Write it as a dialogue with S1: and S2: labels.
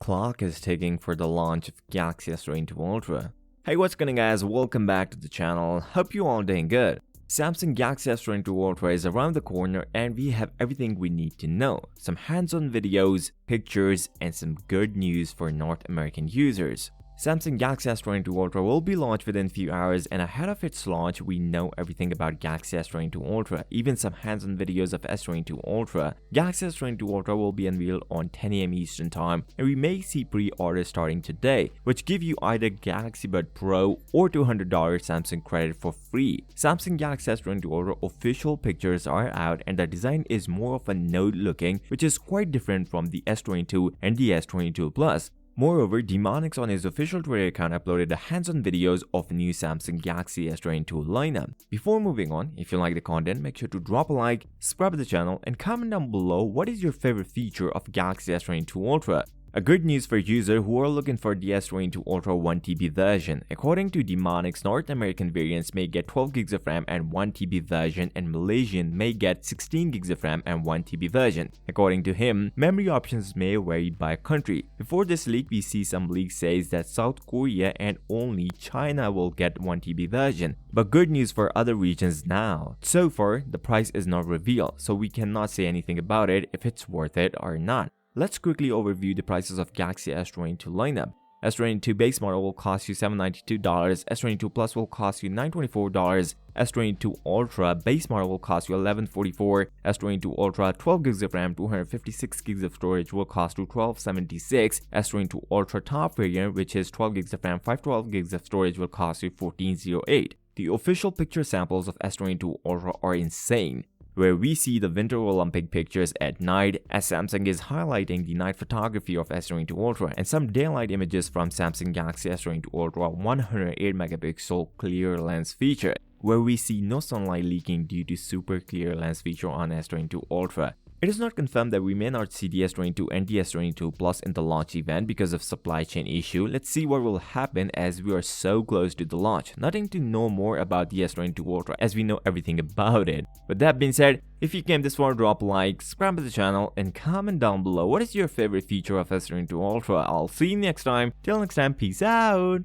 S1: clock is ticking for the launch of Galaxy S22 Ultra. Hey, what's going on guys, welcome back to the channel, hope you all doing good. Samsung Galaxy S22 Ultra is around the corner and we have everything we need to know. Some hands-on videos, pictures, and some good news for North American users. Samsung Galaxy S22 Ultra will be launched within a few hours, and ahead of its launch, we know everything about Galaxy S22 Ultra, even some hands-on videos of S22 Ultra. Galaxy S22 Ultra will be unveiled on 10 AM Eastern Time, and we may see pre-orders starting today, which give you either Galaxy Buds Pro or $200 Samsung credit for free. Samsung Galaxy S22 Ultra official pictures are out, and the design is more of a Note looking, which is quite different from the S22 and the S22 Plus. Moreover, Demonics on his official Twitter account uploaded the hands-on videos of the new Samsung Galaxy S22 lineup. Before moving on, if you like the content, make sure to drop a like, subscribe to the channel, and comment down below what is your favorite feature of Galaxy S22 Ultra. A good news for users who are looking for the S22 Ultra 1TB version. According to Demonics, North American variants may get 12GB of RAM and 1TB version, and Malaysian may get 16GB of RAM and 1TB version. According to him, memory options may vary by country. Before this leak, we see some leaks says that South Korea and only China will get 1TB version. But good news for other regions now. So far, the price is not revealed, so we cannot say anything about it if it's worth it or not. Let's quickly overview the prices of Galaxy S22 lineup. S22 base model will cost you $792, S22 Plus will cost you $924, S22 Ultra base model will cost you $1144, S22 Ultra 12GB of RAM, 256GB of storage will cost you $1276, S22 Ultra top variant, which is 12GB of RAM, 512GB of storage will cost you $1408. The official picture samples of S22 Ultra are insane, where we see the Winter Olympic pictures at night, as Samsung is highlighting the night photography of S22 Ultra, and some daylight images from Samsung Galaxy S22 Ultra 108MP clear lens feature, where we see no sunlight leaking due to super clear lens feature on S22 Ultra. It is not confirmed that we may not see the S22 and the S22 Plus in the launch event because of supply chain issue. Let's see what will happen as we are so close to the launch. Nothing to know more about the S22 Ultra as we know everything about it. With that being said, if you came this far, drop a like, subscribe to the channel, and comment down below what is your favorite feature of S22 Ultra. I'll see you next time. Till next time, peace out.